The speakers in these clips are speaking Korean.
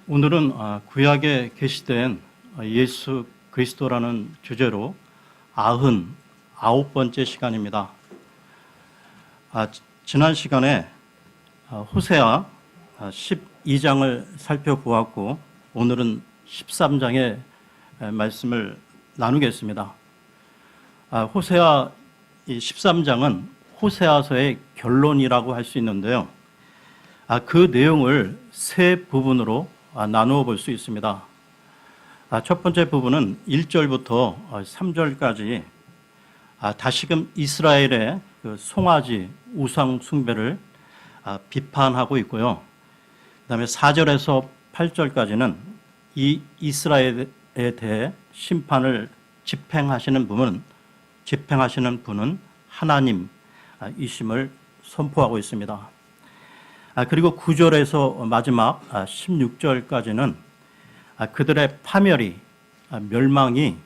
오늘은 구약에 계시된 예수 그리스도라는 주제로 99번째 시간입니다. 지난 시간에 호세아 12장을 살펴보았고 오늘은 13장의 말씀을 나누겠습니다. 호세아 13장은 호세아서의 결론이라고 할 수 있는데요. 그 내용을 세 부분으로 나누어 볼 수 있습니다. 첫 번째 부분은 1절부터 3절까지 다시금 이스라엘의 그 송아지 우상 숭배를 비판하고 있고요. 그 다음에 4절에서 8절까지는 이 이스라엘에 대해 심판을 집행하시는 분은 하나님이심을 선포하고 있습니다. 그리고 9절에서 마지막 16절까지는 그들의 파멸이, 멸망이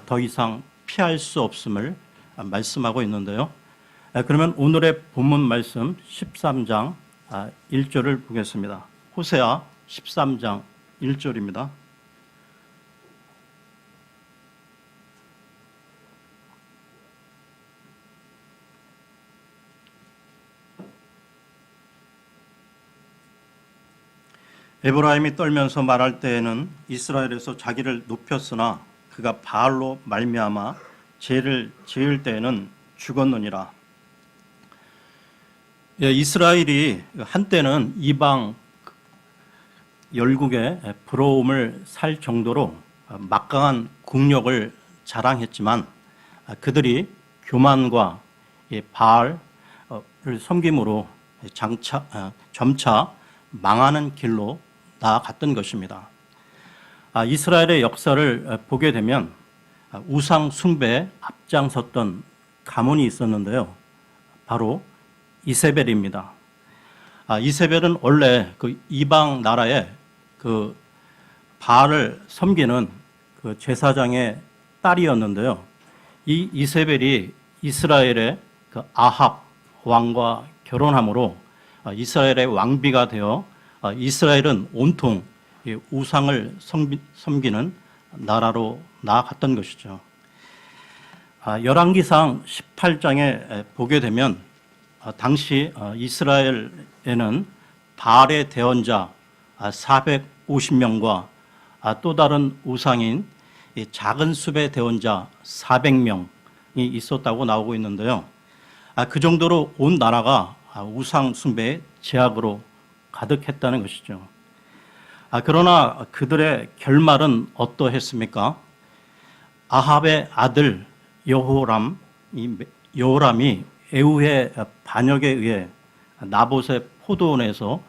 더 이상 피할 수 없음을 말씀하고 있는데요. 그러면 오늘의 본문 말씀 13장 1절을 보겠습니다. 호세아 13장 1절입니다. 에브라임이 떨면서 말할 때에는 이스라엘에서 자기를 높였으나 그가 바알로 말미암아 죄를 지을 때에는 죽었느니라. 이스라엘이 한때는 이방 열국의 부러움을 살 정도로 막강한 국력을 자랑했지만 그들이 교만과 바알을 섬김으로 점차 망하는 길로 나아갔던 것입니다. 이스라엘의 역사를 보게 되면 우상 숭배에 앞장섰던 가문이 있었는데요. 바로 이세벨입니다. 이세벨은 원래 그 이방 나라의 그 바알을 섬기는 그 제사장의 딸이었는데요. 이 이세벨이 이스라엘의 그 아합 왕과 결혼함으로 이스라엘의 왕비가 되어 이스라엘은 온통 우상을 섬기는 나라로 나아갔던 것이죠. 열왕기상 18장에 보게 되면 당시 이스라엘에는 바알의 대언자 450명과 또 다른 우상인 작은 숲의 대언자 400명이 있었다고 나오고 있는데요. 그 정도로 온 나라가 우상 숭배의 제약으로 가득했다는 것이죠. 그러나 그들의 결말은 어떠했습니까? 아합의 아들 여호람이 에후의 반역에 의해 나봇의 포도원에서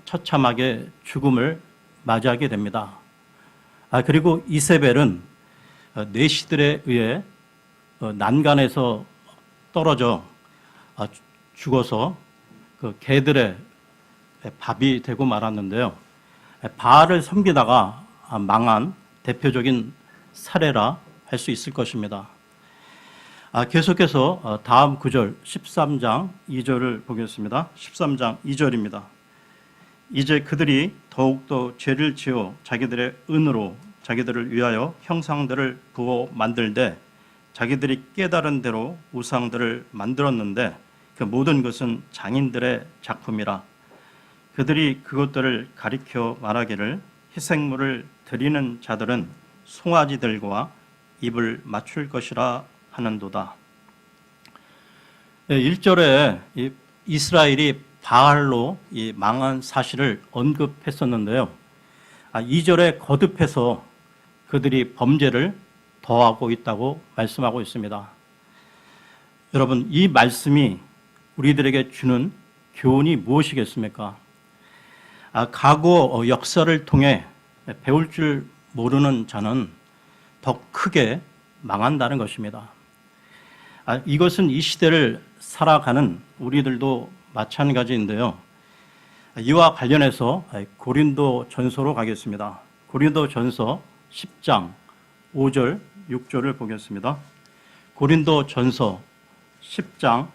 처참하게 죽음을 맞이하게 됩니다. 그리고 이세벨은 내시들에 의해 난간에서 떨어져 죽어서 그 개들의 밥이 되고 말았는데요. 바알을 섬기다가 망한 대표적인 사례라 할 수 있을 것입니다. 계속해서 다음 구절 13장 2절을 보겠습니다. 13장 2절입니다. 이제 그들이 더욱더 죄를 지어 자기들의 은으로 자기들을 위하여 형상들을 부어 만들되 자기들이 깨달은 대로 우상들을 만들었는데 그 모든 것은 장인들의 작품이라. 그들이 그것들을 가리켜 말하기를 희생물을 드리는 자들은 송아지들과 입을 맞출 것이라 하는도다. 1절에 이스라엘이 바알로 망한 사실을 언급했었는데요. 2절에 거듭해서 그들이 범죄를 더하고 있다고 말씀하고 있습니다. 여러분, 이 말씀이 우리들에게 주는 교훈이 무엇이겠습니까? 과거 역사를 통해 배울 줄 모르는 자는 더 크게 망한다는 것입니다. 이것은 이 시대를 살아가는 우리들도 마찬가지인데요. 이와 관련해서 고린도 전서로 가겠습니다. 고린도 전서 10장 5절 6절을 보겠습니다. 고린도 전서 10장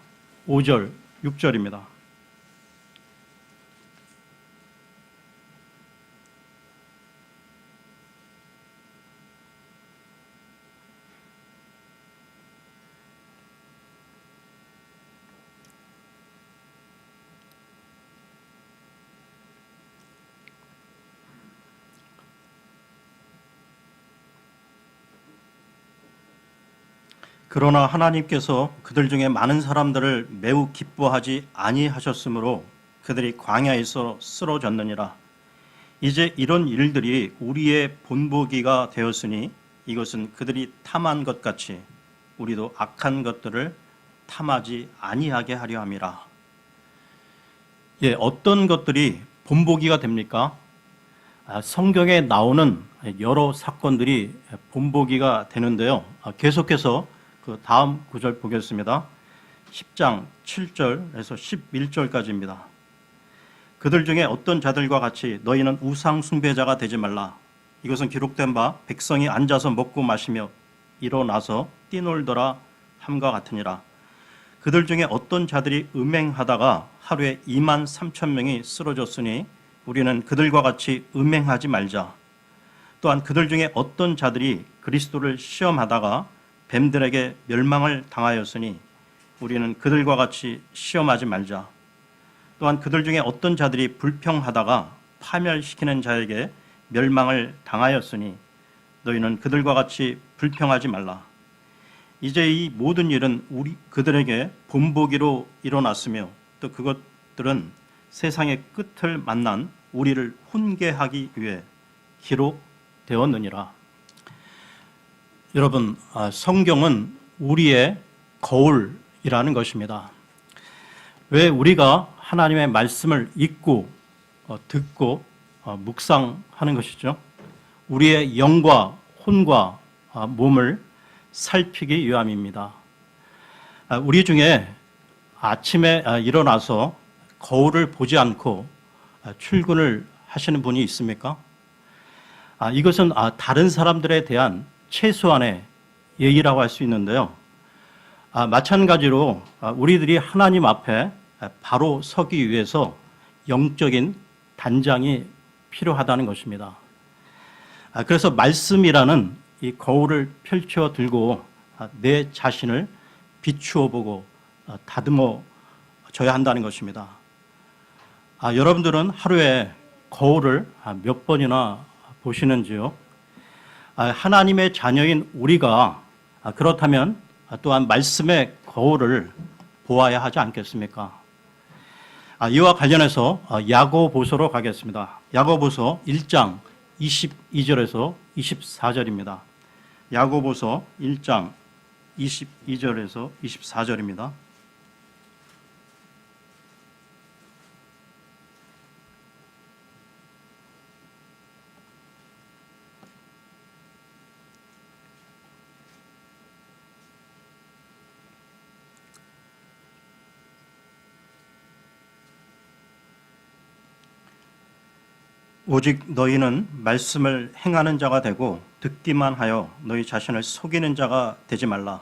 5절 6절입니다. 그러나 하나님께서 그들 중에 많은 사람들을 매우 기뻐하지 아니하셨으므로 그들이 광야에서 쓰러졌느니라. 이제 이런 일들이 우리의 본보기가 되었으니 이것은 그들이 탐한 것 같이 우리도 악한 것들을 탐하지 아니하게 하려 함이라. 예, 어떤 것들이 본보기가 됩니까? 성경에 나오는 여러 사건들이 본보기가 되는데요. 계속해서 그 다음 구절 보겠습니다. 10장 7절에서 11절까지입니다. 그들 중에 어떤 자들과 같이 너희는 우상 숭배자가 되지 말라. 이것은 기록된 바 백성이 앉아서 먹고 마시며 일어나서 뛰놀더라 함과 같으니라. 그들 중에 어떤 자들이 음행하다가 하루에 2만 3천 명이 쓰러졌으니 우리는 그들과 같이 음행하지 말자. 또한 그들 중에 어떤 자들이 그리스도를 시험하다가 뱀들에게 멸망을 당하였으니 우리는 그들과 같이 시험하지 말자. 또한 그들 중에 어떤 자들이 불평하다가 파멸시키는 자에게 멸망을 당하였으니 너희는 그들과 같이 불평하지 말라. 이제 이 모든 일은 그들에게 본보기로 일어났으며 또 그것들은 세상의 끝을 만난 우리를 훈계하기 위해 기록되었느니라. 여러분, 성경은 우리의 거울이라는 것입니다. 왜 우리가 하나님의 말씀을 읽고 듣고 묵상하는 것이죠? 우리의 영과 혼과 몸을 살피기 위함입니다. 우리 중에 아침에 일어나서 거울을 보지 않고 출근을 하시는 분이 있습니까? 이것은 다른 사람들에 대한 최소한의 예의라고 할 수 있는데요. 마찬가지로 우리들이 하나님 앞에 바로 서기 위해서 영적인 단장이 필요하다는 것입니다. 그래서 말씀이라는 이 거울을 펼쳐 들고 내 자신을 비추어 보고 다듬어 줘야 한다는 것입니다. 여러분들은 하루에 거울을 몇 번이나 보시는지요? 하나님의 자녀인 우리가 그렇다면 또한 말씀의 거울을 보아야 하지 않겠습니까? 이와 관련해서 야고보서로 가겠습니다. 야고보서 1장 22절에서 24절입니다. 야고보서 1장 22절에서 24절입니다. 오직 너희는 말씀을 행하는 자가 되고 듣기만 하여 너희 자신을 속이는 자가 되지 말라.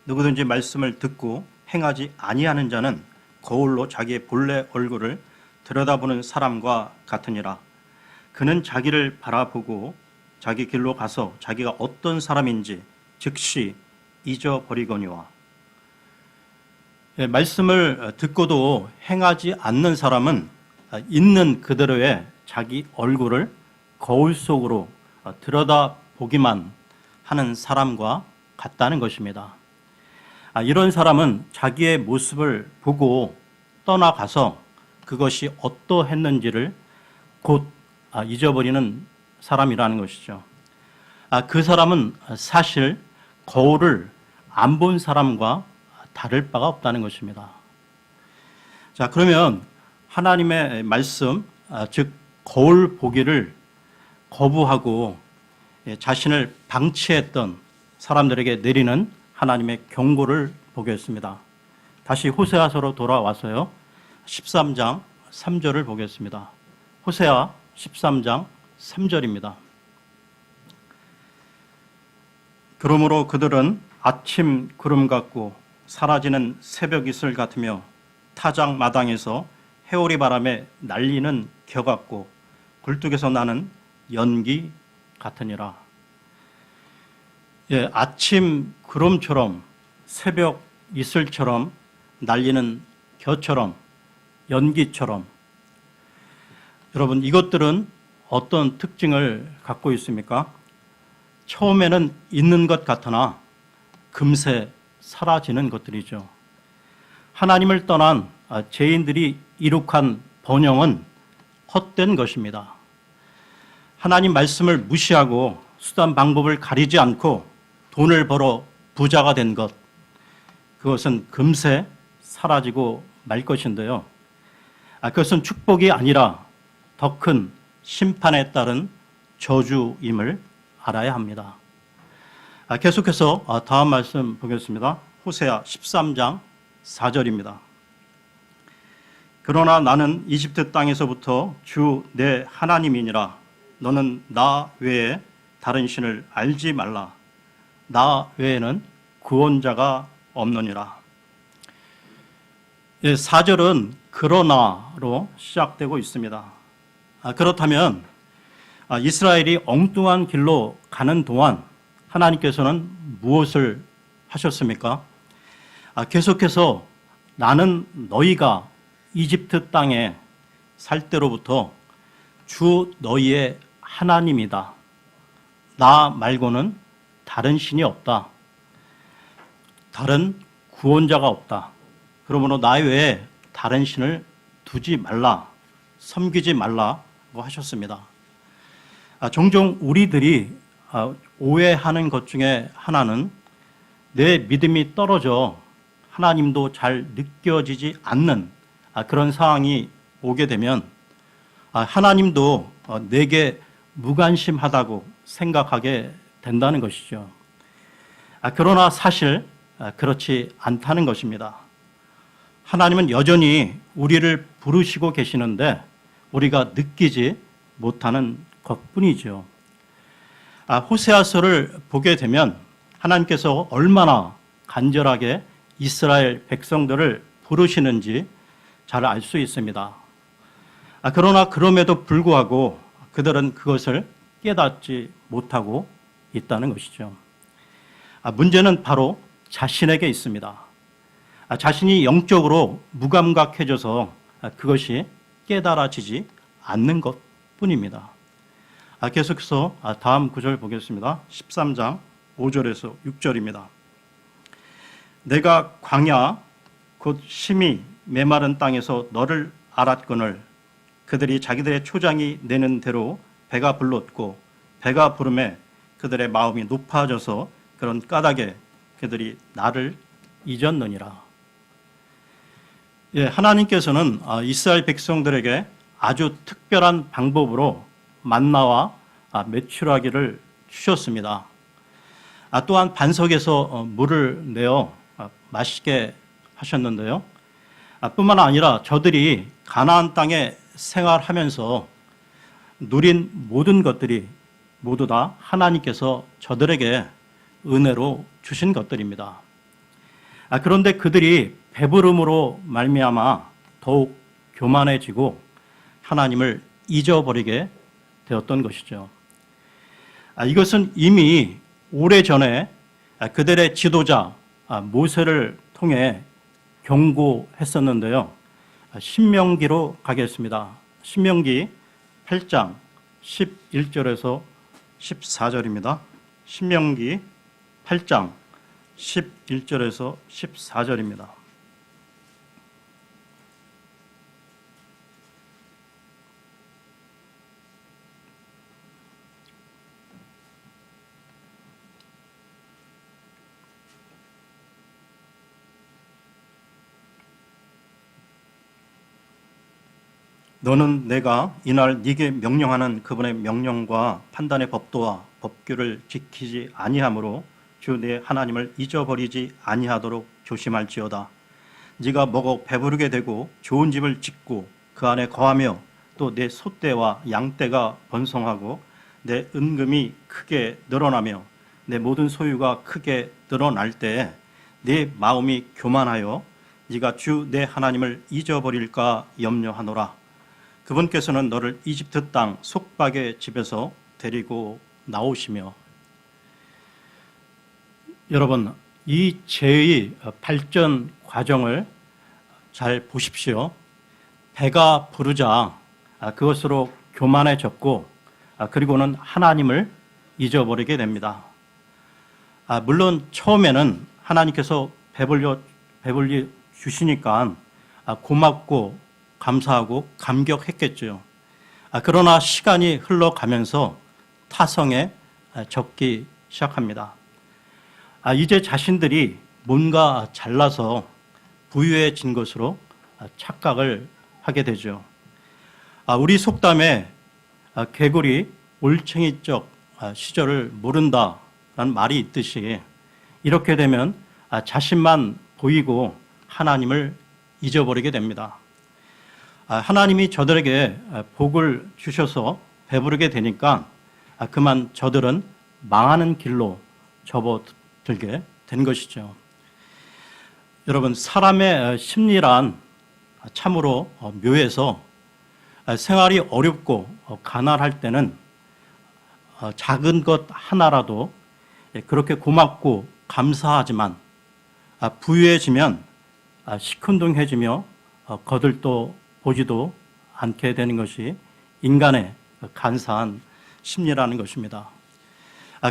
누구든지 말씀을 듣고 행하지 아니하는 자는 거울로 자기의 본래 얼굴을 들여다보는 사람과 같으니라. 그는 자기를 바라보고 자기 길로 가서 자기가 어떤 사람인지 즉시 잊어버리거니와. 말씀을 듣고도 행하지 않는 사람은 있는 그대로의 자기 얼굴을 거울 속으로 들여다보기만 하는 사람과 같다는 것입니다. 이런 사람은 자기의 모습을 보고 떠나가서 그것이 어떠했는지를 곧 잊어버리는 사람이라는 것이죠. 그 사람은 사실 거울을 안 본 사람과 다를 바가 없다는 것입니다. 자, 그러면 하나님의 말씀, 즉 거울 보기를 거부하고 자신을 방치했던 사람들에게 내리는 하나님의 경고를 보겠습니다. 다시 호세아서로 돌아와서요. 13장 3절을 보겠습니다. 호세아 13장 3절입니다. 그러므로 그들은 아침 구름 같고 사라지는 새벽 이슬 같으며 타작 마당에서 해오리 바람에 날리는 겨 같고 굴뚝에서 나는 연기 같으니라. 아침 구름처럼 새벽 이슬처럼 날리는 겨처럼 연기처럼. 여러분, 이것들은 어떤 특징을 갖고 있습니까? 처음에는 있는 것 같으나 금세 사라지는 것들이죠. 하나님을 떠난 죄인들이 이룩한 번영은 헛된 것입니다. 하나님 말씀을 무시하고 수단 방법을 가리지 않고 돈을 벌어 부자가 된 것, 그것은 금세 사라지고 말 것인데요. 그것은 축복이 아니라 더 큰 심판에 따른 저주임을 알아야 합니다. 계속해서 다음 말씀 보겠습니다. 호세아 13장 4절입니다. 그러나 나는 이집트 땅에서부터 주 내 하나님이니라. 너는 나 외에 다른 신을 알지 말라. 나 외에는 구원자가 없느니라. 4절은 그러나로 시작되고 있습니다. 그렇다면 이스라엘이 엉뚱한 길로 가는 동안 하나님께서는 무엇을 하셨습니까? 계속해서 나는 너희가 이집트 땅에 살 때로부터 주 너희의 하나님이다. 나 말고는 다른 신이 없다. 다른 구원자가 없다. 그러므로 나 외에 다른 신을 두지 말라, 섬기지 말라고 하셨습니다. 종종 우리들이 오해하는 것 중에 하나는 내 믿음이 떨어져 하나님도 잘 느껴지지 않는 그런 상황이 오게 되면 하나님도 내게 무관심하다고 생각하게 된다는 것이죠. 그러나 사실 그렇지 않다는 것입니다. 하나님은 여전히 우리를 부르시고 계시는데 우리가 느끼지 못하는 것뿐이죠. 호세아서를 보게 되면 하나님께서 얼마나 간절하게 이스라엘 백성들을 부르시는지 잘 알 수 있습니다. 그러나 그럼에도 불구하고 그들은 그것을 깨닫지 못하고 있다는 것이죠. 문제는 바로 자신에게 있습니다. 자신이 영적으로 무감각해져서 그것이 깨달아지지 않는 것뿐입니다. 계속해서 다음 구절 보겠습니다. 13장 5절에서 6절입니다. 내가 광야 곧 심히 메마른 땅에서 너를 알았거늘 그들이 자기들의 초장이 내는 대로 배가 불렀고 배가 부름에 그들의 마음이 높아져서 그런 까닭에 그들이 나를 잊었느니라. 하나님께서는 이스라엘 백성들에게 아주 특별한 방법으로 만나와 메추라기를 주셨습니다. 또한 반석에서 물을 내어 마시게 하셨는데요. 뿐만 아니라 저들이 가나안 땅에 생활하면서 누린 모든 것들이 모두 다 하나님께서 저들에게 은혜로 주신 것들입니다. 그런데 그들이 배부름으로 말미암아 더욱 교만해지고 하나님을 잊어버리게 되었던 것이죠. 이것은 이미 오래전에 그들의 지도자 모세를 통해 경고했었는데요. 신명기로 가겠습니다. 신명기 8장 11절에서 14절입니다. 신명기 8장 11절에서 14절입니다. 너는 내가 이날 네게 명령하는 그분의 명령과 판단의 법도와 법규를 지키지 아니하므로 주 내 하나님을 잊어버리지 아니하도록 조심할지어다. 네가 먹어 배부르게 되고 좋은 집을 짓고 그 안에 거하며 또 내 소떼와 양떼가 번성하고 내 은금이 크게 늘어나며 내 모든 소유가 크게 늘어날 때에 네 마음이 교만하여 네가 주 내 하나님을 잊어버릴까 염려하노라. 그분께서는 너를 이집트 땅 속박의 집에서 데리고 나오시며. 여러분, 이 죄의 발전 과정을 잘 보십시오. 배가 부르자 그것으로 교만해졌고 그리고는 하나님을 잊어버리게 됩니다. 물론 처음에는 하나님께서 배불리 주시니까 고맙고 감사하고 감격했겠죠. 그러나 시간이 흘러가면서 타성에 적기 시작합니다. 이제 자신들이 뭔가 잘나서 부유해진 것으로 착각을 하게 되죠. 우리 속담에 개구리 올챙이적 시절을 모른다라는 말이 있듯이 이렇게 되면 자신만 보이고 하나님을 잊어버리게 됩니다. 하나님이 저들에게 복을 주셔서 배부르게 되니까 그만 저들은 망하는 길로 접어들게 된 것이죠. 여러분, 사람의 심리란 참으로 묘해서 생활이 어렵고 가난할 때는 작은 것 하나라도 그렇게 고맙고 감사하지만 부유해지면 시큰둥해지며 거들떠 보지도 않게 되는 것이 인간의 간사한 심리라는 것입니다.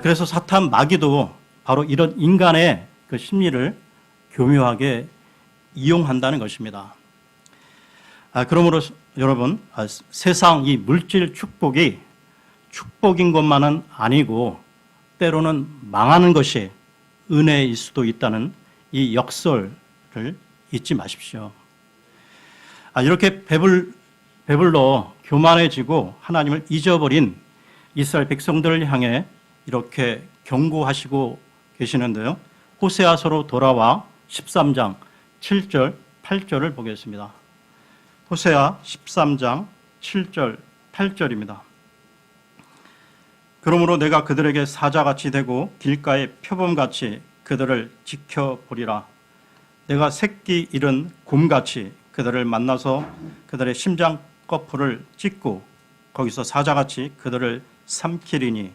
그래서 사탄 마귀도 바로 이런 인간의 그 심리를 교묘하게 이용한다는 것입니다. 그러므로 여러분, 세상 이 물질 축복이 축복인 것만은 아니고 때로는 망하는 것이 은혜일 수도 있다는 이 역설을 잊지 마십시오. 이렇게 배불러 교만해지고 하나님을 잊어버린 이스라엘 백성들을 향해 이렇게 경고하시고 계시는데요. 호세아서로 돌아와 13장 7절 8절을 보겠습니다. 호세아 13장 7절 8절입니다. 그러므로 내가 그들에게 사자같이 되고 길가의 표범같이 그들을 지켜보리라. 내가 새끼 잃은 곰같이 그들을 만나서 그들의 심장 거풀을 찢고 거기서 사자같이 그들을 삼키리니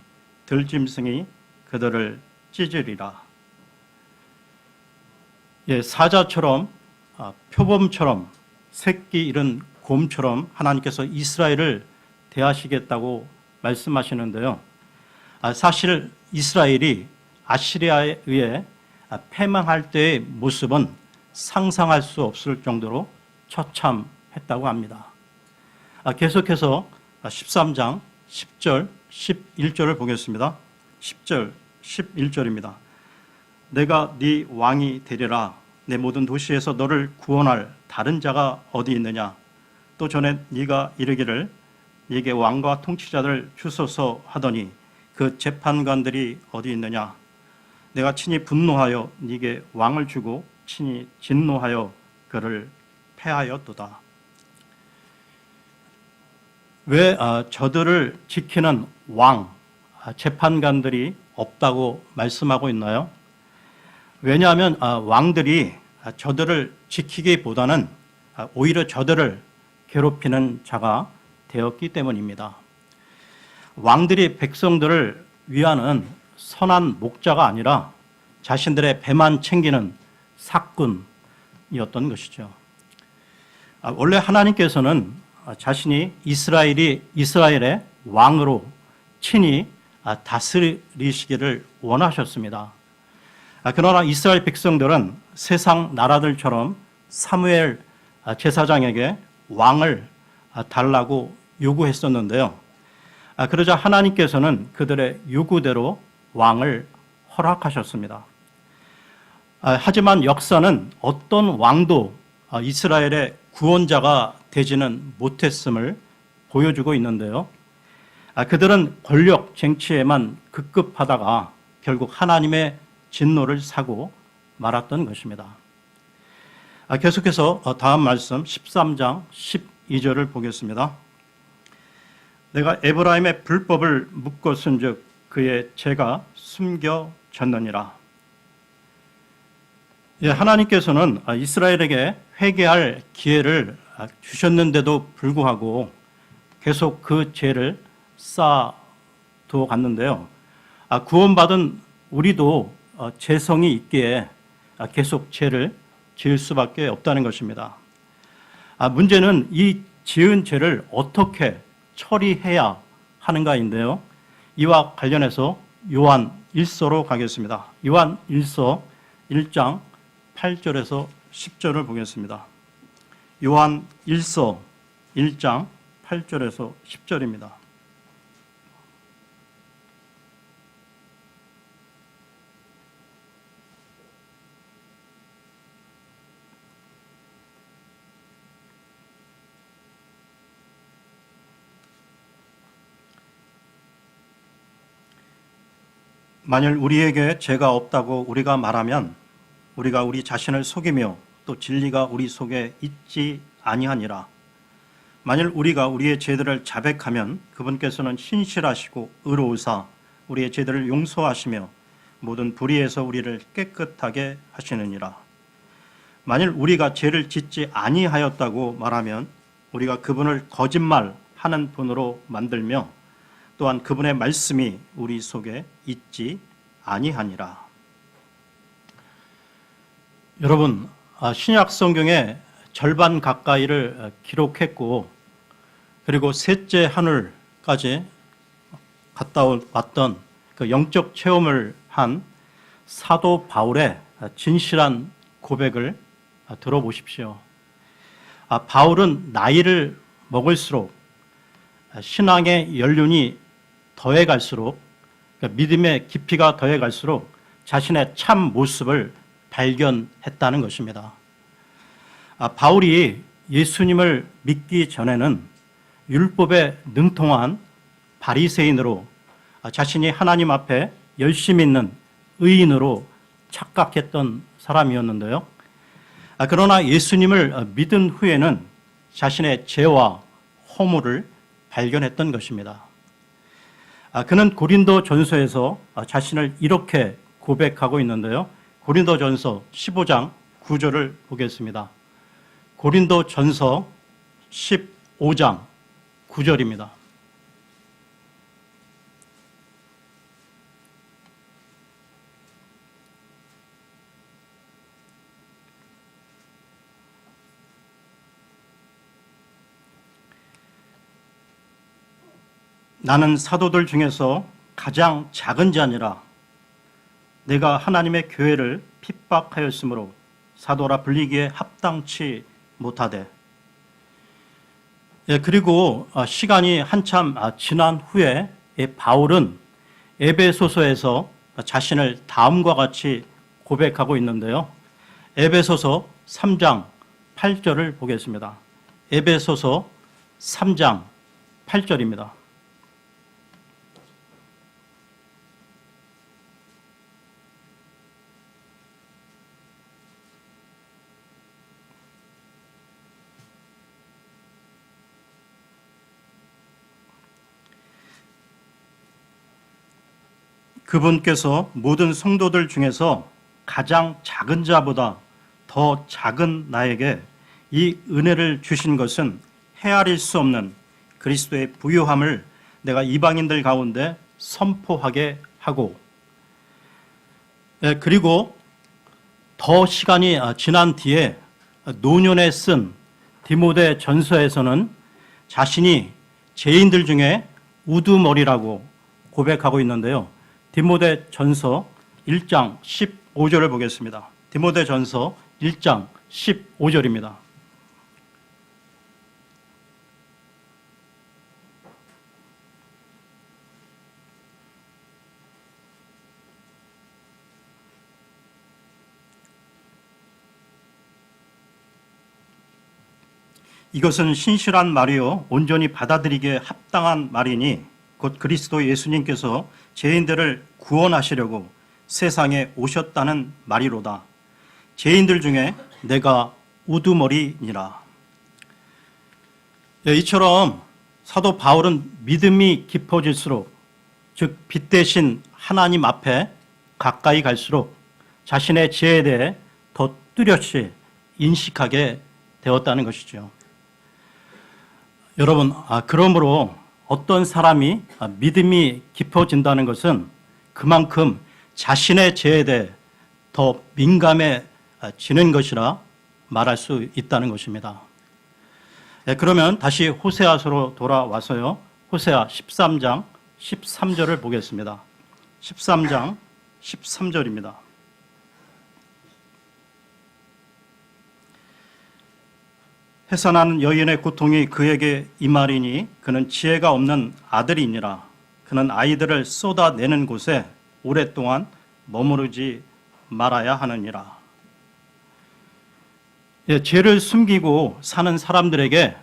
들짐승이 그들을 찢으리라. 사자처럼 표범처럼 새끼 잃은 곰처럼 하나님께서 이스라엘을 대하시겠다고 말씀하시는데요. 사실 이스라엘이 아시리아에 의해 패망할 때의 모습은 상상할 수 없을 정도로 처참했다고 합니다. 계속해서 13장 10절, 11절을 보겠습니다. 10절, 11절입니다. 내가 네 왕이 되리라. 내 모든 도시에서 너를 구원할 다른 자가 어디 있느냐. 또 전에 네가 이르기를 네게 왕과 통치자들 주소서 하더니 그 재판관들이 어디 있느냐. 내가 친히 분노하여 네게 왕을 주고 친히 진노하여 그를 패하였도다. 왜 저들을 지키는 왕, 재판관들이 없다고 말씀하고 있나요? 왜냐하면 왕들이 저들을 지키기보다는 오히려 저들을 괴롭히는 자가 되었기 때문입니다. 왕들이 백성들을 위하는 선한 목자가 아니라 자신들의 배만 챙기는 사꾼이었던 것이죠. 원래 하나님께서는 자신이 이스라엘의 왕으로 친히 다스리시기를 원하셨습니다. 그러나 이스라엘 백성들은 세상 나라들처럼 사무엘 제사장에게 왕을 달라고 요구했었는데요. 그러자 하나님께서는 그들의 요구대로 왕을 허락하셨습니다. 하지만 역사는 어떤 왕도 이스라엘의 구원자가 되지는 못했음을 보여주고 있는데요. 그들은 권력 쟁취에만 급급하다가 결국 하나님의 진노를 사고 말았던 것입니다. 계속해서 다음 말씀 13장 12절을 보겠습니다. 내가 에브라임의 불법을 묶었은즉 그의 죄가 숨겨졌느니라. 하나님께서는 이스라엘에게 회개할 기회를 주셨는데도 불구하고 계속 그 죄를 쌓아두어 갔는데요. 구원받은 우리도 죄성이 있기에 계속 죄를 지을 수밖에 없다는 것입니다. 문제는 이 지은 죄를 어떻게 처리해야 하는가인데요. 이와 관련해서 요한 1서로 가겠습니다. 요한 1서 1장 8절에서 10절을 보겠습니다. 요한 1서 1장 8절에서 10절입니다. 만일 우리에게 죄가 없다고 우리가 말하면 우리가 우리 자신을 속이며 또 진리가 우리 속에 있지 아니하니라. 만일 우리가 우리의 죄들을 자백하면 그분께서는 신실하시고 의로우사 우리의 죄들을 용서하시며 모든 불의에서 우리를 깨끗하게 하시느니라. 만일 우리가 죄를 짓지 아니하였다고 말하면 우리가 그분을 거짓말하는 분으로 만들며 또한 그분의 말씀이 우리 속에 있지 아니하니라. 여러분, 신약 성경의 절반 가까이를 기록했고 그리고 셋째 하늘까지 갔다 왔던 그 영적 체험을 한 사도 바울의 진실한 고백을 들어보십시오. 바울은 나이를 먹을수록 신앙의 연륜이 더해갈수록 그러니까 믿음의 깊이가 더해갈수록 자신의 참 모습을 발견했다는 것입니다. 바울이 예수님을 믿기 전에는 율법에 능통한 바리새인으로 자신이 하나님 앞에 열심히 있는 의인으로 착각했던 사람이었는데요. 그러나 예수님을 믿은 후에는 자신의 죄와 허물을 발견했던 것입니다. 그는 고린도전서에서 자신을 이렇게 고백하고 있는데요. 고린도전서 15장 9절을 보겠습니다. 고린도전서 15장 9절입니다. 나는 사도들 중에서 가장 작은 자니라. 내가 하나님의 교회를 핍박하였으므로 사도라 불리기에 합당치 못하되. 그리고 시간이 한참 지난 후에 바울은 에베소서에서 자신을 다음과 같이 고백하고 있는데요. 에베소서 3장 8절을 보겠습니다. 에베소서 3장 8절입니다. 그분께서 모든 성도들 중에서 가장 작은 자보다 더 작은 나에게 이 은혜를 주신 것은 헤아릴 수 없는 그리스도의 부요함을 내가 이방인들 가운데 선포하게 하고, 그리고 더 시간이 지난 뒤에 노년에 쓴 디모데 전서에서는 자신이 죄인들 중에 우두머리라고 고백하고 있는데요. 디모데 전서 1장 15절을 보겠습니다. 디모데 전서 1장 15절입니다. 이것은 신실한 말이요 온전히 받아들이기에 합당한 말이니 곧 그리스도 예수님께서 죄인들을 구원하시려고 세상에 오셨다는 말이로다. 죄인들 중에 내가 우두머리니라. 이처럼 사도 바울은 믿음이 깊어질수록, 즉 빛 대신 하나님 앞에 가까이 갈수록 자신의 죄에 대해 더 뚜렷이 인식하게 되었다는 것이죠. 여러분, 그러므로 어떤 사람이 믿음이 깊어진다는 것은 그만큼 자신의 죄에 대해 더 민감해지는 것이라 말할 수 있다는 것입니다. 그러면 다시 호세아서로 돌아와서요. 호세아 13장 13절을 보겠습니다. 13장 13절입니다. 해산하는 여인의 고통이 그에게 임하리니 그는 지혜가 없는 아들이니라. 그는 아이들을 쏟아내는 곳에 오랫동안 머무르지 말아야 하느니라. 죄를 숨기고 사는 사람들에게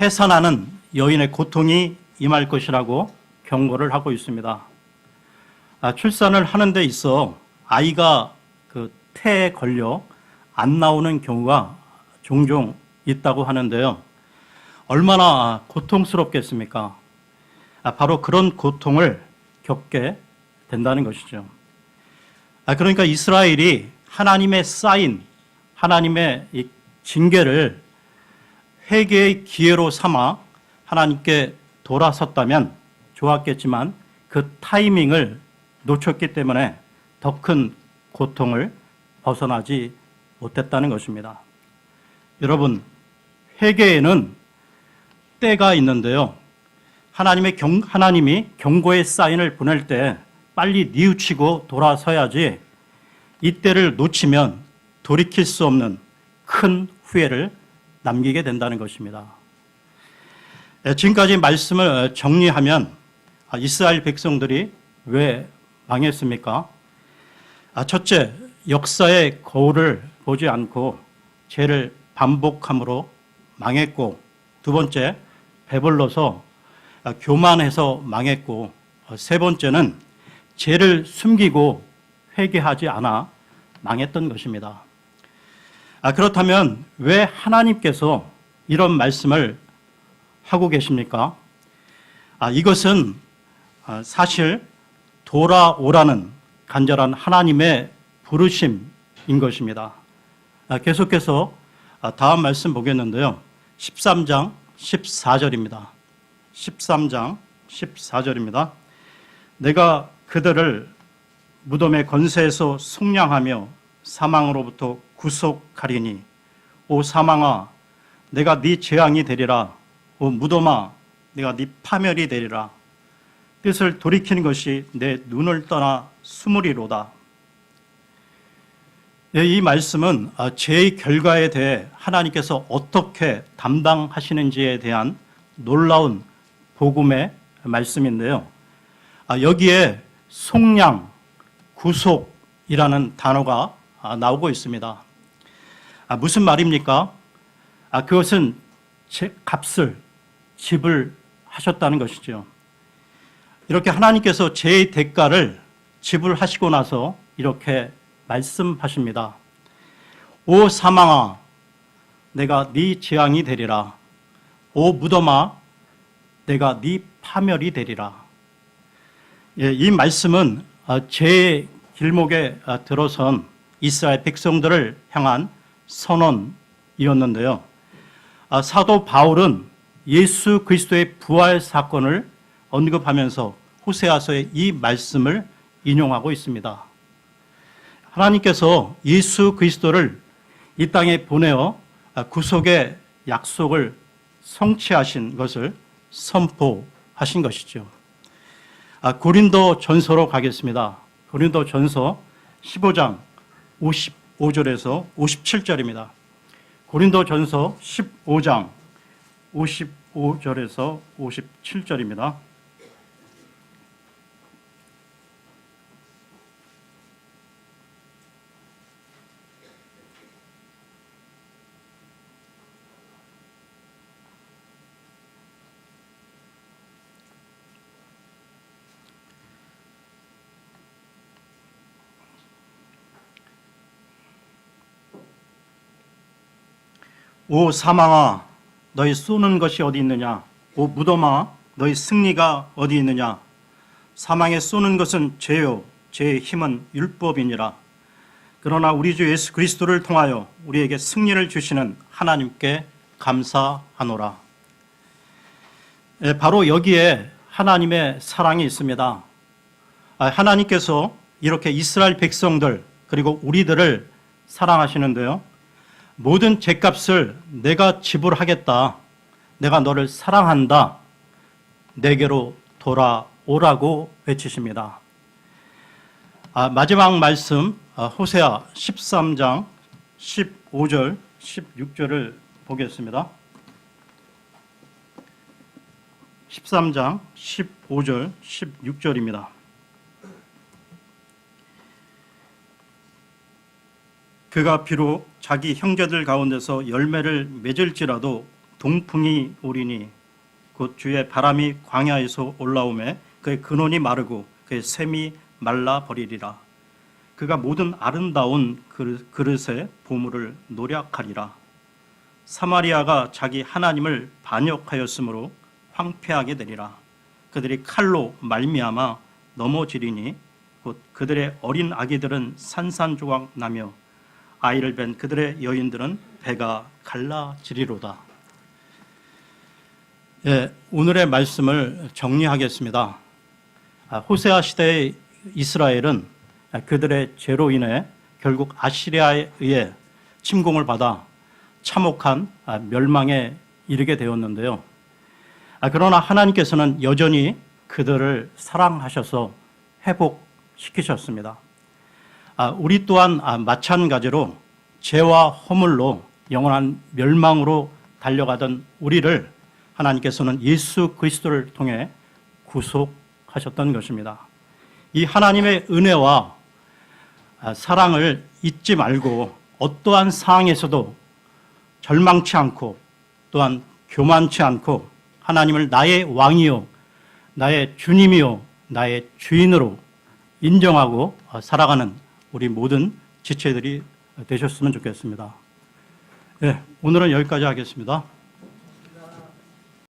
해산하는 여인의 고통이 임할 것이라고 경고를 하고 있습니다. 출산을 하는 데 있어 아이가 태에 걸려 안 나오는 경우가 종종 있다고 하는데요. 얼마나 고통스럽겠습니까? 바로 그런 고통을 겪게 된다는 것이죠. 그러니까 이스라엘이 하나님의 쌓인 하나님의 이 징계를 회개의 기회로 삼아 하나님께 돌아섰다면 좋았겠지만 그 타이밍을 놓쳤기 때문에 더 큰 고통을 벗어나지 못했다는 것입니다. 여러분, 회개에는 때가 있는데요. 하나님이 경고의 사인을 보낼 때 빨리 뉘우치고 돌아서야지 이 때를 놓치면 돌이킬 수 없는 큰 후회를 남기게 된다는 것입니다. 지금까지 말씀을 정리하면 이스라엘 백성들이 왜 망했습니까? 첫째, 역사의 거울을 보지 않고 죄를 반복함으로 망했고, 두 번째, 배불러서 교만해서 망했고, 세 번째는 죄를 숨기고 회개하지 않아 망했던 것입니다. 그렇다면 왜 하나님께서 이런 말씀을 하고 계십니까? 이것은 사실 돌아오라는 간절한 하나님의 부르심인 것입니다. 계속해서 다음 말씀 보겠는데요. 13장 14절입니다. 13장 14절입니다. 내가 그들을 무덤의 건세에서 속량하며 사망으로부터 구속하리니 오 사망아 내가 네 재앙이 되리라. 오 무덤아 내가 네 파멸이 되리라. 뜻을 돌이키는 것이 내 눈을 떠나 숨으리로다. 이 말씀은 죄의 결과에 대해 하나님께서 어떻게 담당하시는지에 대한 놀라운 복음의 말씀인데요. 여기에 속량, 구속이라는 단어가 나오고 있습니다. 무슨 말입니까? 그것은 값을 지불하셨다는 것이죠. 이렇게 하나님께서 죄의 대가를 지불하시고 나서 이렇게 말씀하십니다. 오 사망아 내가 네 재앙이 되리라. 오 무덤아 내가 네 파멸이 되리라. 이 말씀은 죄의 길목에 들어선 이스라엘 백성들을 향한 선언이었는데요. 사도 바울은 예수 그리스도의 부활 사건을 언급하면서 호세아서의 이 말씀을 인용하고 있습니다. 하나님께서 예수 그리스도를 이 땅에 보내어 구속의 약속을 성취하신 것을 선포하신 것이죠. 고린도 전서로 가겠습니다. 고린도 전서 15장 55절에서 57절입니다. 고린도 전서 15장 55절에서 57절입니다. 오 사망아 너희 쏘는 것이 어디 있느냐. 오 무덤아 너희 승리가 어디 있느냐. 사망에 쏘는 것은 죄요 죄의 힘은 율법이니라. 그러나 우리 주 예수 그리스도를 통하여 우리에게 승리를 주시는 하나님께 감사하노라. 바로 여기에 하나님의 사랑이 있습니다. 하나님께서 이렇게 이스라엘 백성들 그리고 우리들을 사랑하시는데요. 모든 죄값을 내가 지불하겠다. 내가 너를 사랑한다. 내게로 돌아오라고 외치십니다. 마지막 말씀 호세아 13장 15절 16절을 보겠습니다. 13장 15절 16절입니다. 그가 비록 자기 형제들 가운데서 열매를 맺을지라도 동풍이 오리니 곧 주의 바람이 광야에서 올라오매 그의 근원이 마르고 그의 샘이 말라버리리라. 그가 모든 아름다운 그릇에 보물을 노략하리라. 사마리아가 자기 하나님을 반역하였으므로 황폐하게 되리라. 그들이 칼로 말미암아 넘어지리니 곧 그들의 어린 아기들은 산산조각 나며 아이를 뵌 그들의 여인들은 배가 갈라지리로다. 오늘의 말씀을 정리하겠습니다. 호세아 시대의 이스라엘은 그들의 죄로 인해 결국 아시리아에 의해 침공을 받아 참혹한 멸망에 이르게 되었는데요. 그러나 하나님께서는 여전히 그들을 사랑하셔서 회복시키셨습니다. 우리 또한 마찬가지로 죄와 허물로 영원한 멸망으로 달려가던 우리를 하나님께서는 예수 그리스도를 통해 구속하셨던 것입니다. 이 하나님의 은혜와 사랑을 잊지 말고 어떠한 상황에서도 절망치 않고 또한 교만치 않고 하나님을 나의 왕이요 나의 주님이요 나의 주인으로 인정하고 살아가는 우리 모든 지체들이 되셨으면 좋겠습니다. 오늘은 여기까지 하겠습니다.